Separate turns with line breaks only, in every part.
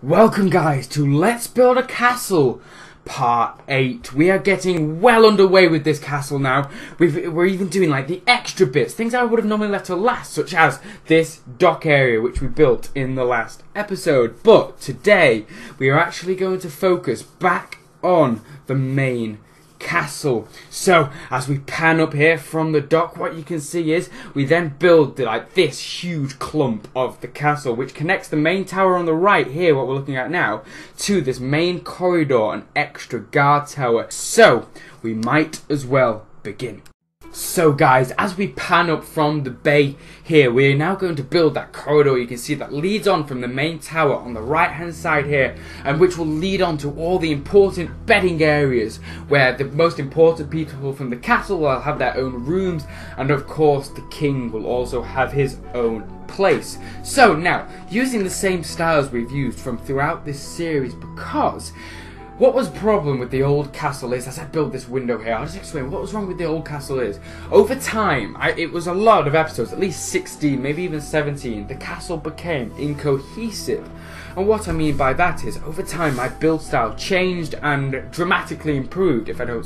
Welcome guys to Let's Build a Castle Part 8. We are getting well underway with this castle now. We're even doing like the extra bits, things I would have normally left to last, such as this dock area which we built in the last episode. But today we are actually going to focus back on the main castle. So as we pan up here from the dock, what you can see is we then build like this huge clump of the castle which connects the main tower on the right here, what we're looking at now, to this main corridor and extra guard tower. So we might as well begin. So guys, as we pan up from the bay here, we're now going to build that corridor you can see that leads on from the main tower on the right hand side here, and which will lead on to all the important bedding areas where the most important people from the castle will have their own rooms, and of course the king will also have his own place. So now, using the same styles we've used from throughout this series, because what was the problem with the old castle is, as I built this window here, I'll just explain what was wrong with the old castle is. Over time, it was a lot of episodes, at least 16, maybe even 17, the castle became incohesive. And what I mean by that is, over time my build style changed and dramatically improved, if I do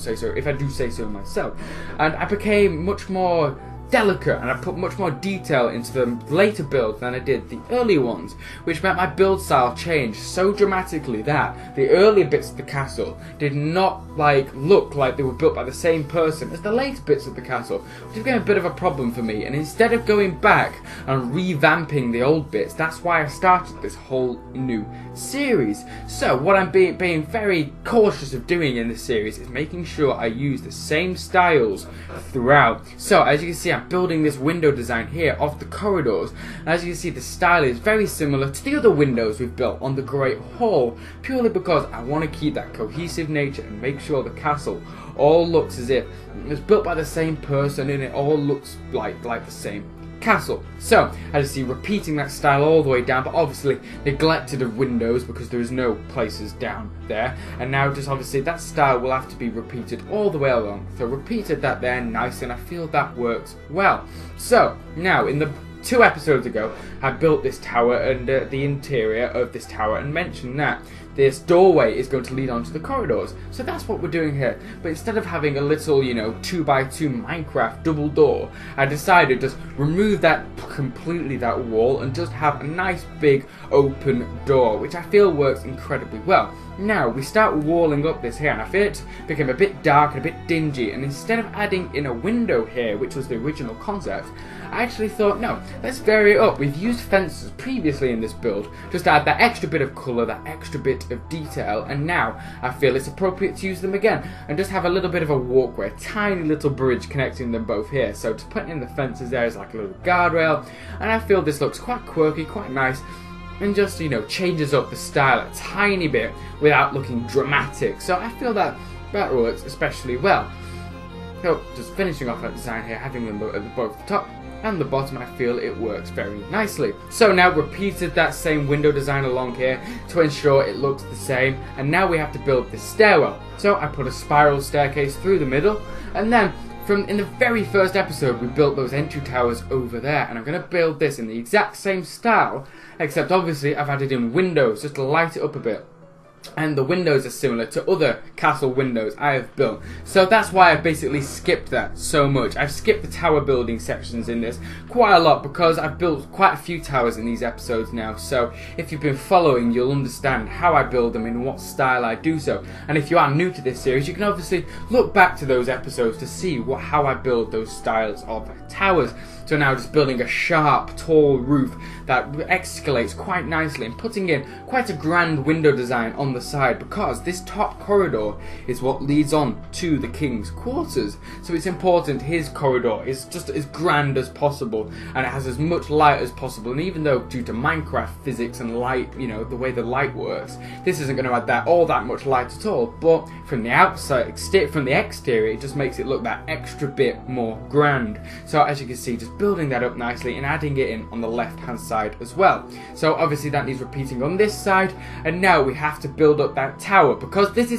say so myself. And I became much more delicate, and I put much more detail into the later builds than I did the earlier ones, which meant my build style changed so dramatically that the earlier bits of the castle did not look like they were built by the same person as the later bits of the castle, which became a bit of a problem for me. And instead of going back and revamping the old bits, that's why I started this whole new series. So what I'm being very cautious of doing in this series is making sure I use the same styles throughout. So as you can see, I'm building this window design here of the corridors, and as you can see, the style is very similar to the other windows we've built on the Great Hall, purely because I want to keep that cohesive nature and make sure the castle all looks as if it was built by the same person and it all looks like the same castle. So as you see, repeating that style all the way down, but obviously neglected of windows because there is no places down there, and now just obviously that style will have to be repeated all the way along. So repeated that there nicely, and I feel that works well. So now, in the 2 episodes ago, I built this tower and the interior of this tower, and mentioned that this doorway is going to lead onto the corridors. So that's what we're doing here. But instead of having a little, 2x2 Minecraft double door, I decided to just remove that completely, that wall, and just have a nice big open door, which I feel works incredibly well. Now we start walling up this here, and I feel it became a bit dark and a bit dingy, and instead of adding in a window here, which was the original concept, I actually thought, no, let's vary it up. We've used fences previously in this build, just to add that extra bit of colour, that extra bit of detail, and now I feel it's appropriate to use them again, and just have a little bit of a walkway, a tiny little bridge connecting them both here. So just putting in the fences there is like a little guardrail, and I feel this looks quite quirky, quite nice, and just, changes up the style a tiny bit without looking dramatic. So I feel that works especially well. So just finishing off that design here, having them at both the top and the bottom, I feel it works very nicely. So now repeated that same window design along here to ensure it looks the same, and now we have to build this stairwell. So I put a spiral staircase through the middle, and then in the very first episode we built those entry towers over there, and I'm going to build this in the exact same style, except obviously I've added in windows just to light it up a bit. And the windows are similar to other castle windows I have built. So that's why I've basically skipped that so much. I've skipped the tower building sections in this quite a lot, because I've built quite a few towers in these episodes now. So if you've been following, you'll understand how I build them, in what style I do so. And if you are new to this series, you can obviously look back to those episodes to see how I build those styles of towers. So now just building a sharp, tall roof that escalates quite nicely, and putting in quite a grand window design on the side, because this top corridor is what leads on to the king's quarters. So it's important his corridor is just as grand as possible, and it has as much light as possible. And even though due to Minecraft physics and light, the way the light works, this isn't going to add all that much light at all, but from the outside, from the exterior, it just makes it look that extra bit more grand. So as you can see, just building that up nicely and adding it in on the left hand side as well. So obviously that needs repeating on this side, and now we have to build up that tower, because this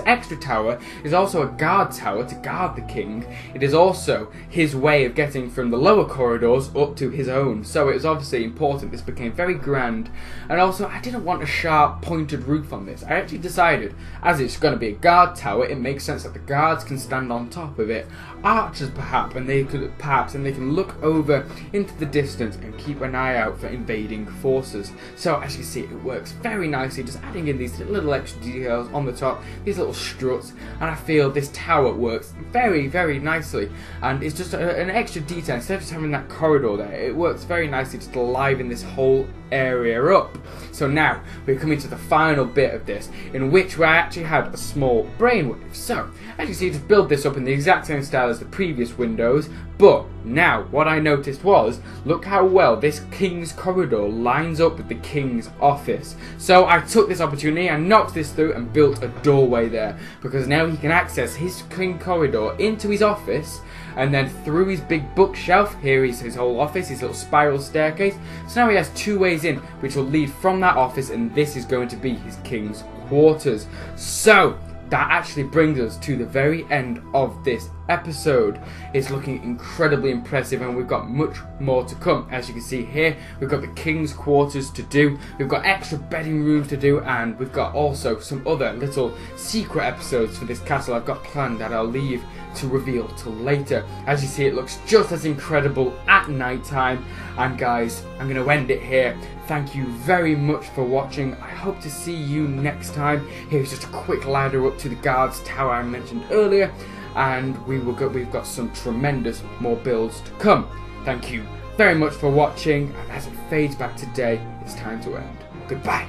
extra tower is also a guard tower to guard the king. It is also his way of getting from the lower corridors up to his own, so it was obviously important. This became very grand, and also I didn't want a sharp pointed roof on this. I actually decided, as it's going to be a guard tower, it makes sense that the guards can stand on top of it, archers perhaps, and they can look over into the distance and keep an eye out for invading forces. So as you can see, it works very nicely, just adding in these little extra details on the top, these little struts, and I feel this tower works very, very nicely, and it's just an extra detail. Instead of just having that corridor there, it works very nicely just to liven this whole area up. So now we're coming to the final bit of this, in which I actually had a small brainwave. So as you see, just build this up in the exact same style as the previous windows, but now what I noticed was, look how well this king's corridor lines up with the king's office. So I took this opportunity and knocked this through and built a doorway there, because now he can access his king corridor into his office, and then through his big bookshelf. Here is his whole office, his little spiral staircase. So now he has two ways in, which will lead from that office, and this is going to be his king's quarters. So that actually brings us to the very end of this episode. It's looking incredibly impressive, and we've got much more to come. As you can see here, we've got the king's quarters to do, we've got extra bedding rooms to do, and we've got also some other little secret episodes for this castle I've got planned that I'll leave to reveal till later. As you see, it looks just as incredible at night time. And guys, I'm going to end it here. Thank you very much for watching. I hope to see you next time. Here's just a quick ladder up to the guards tower I mentioned earlier, and we've got some tremendous more builds to come. Thank you very much for watching, and as it fades back to day, it's time to end. Goodbye.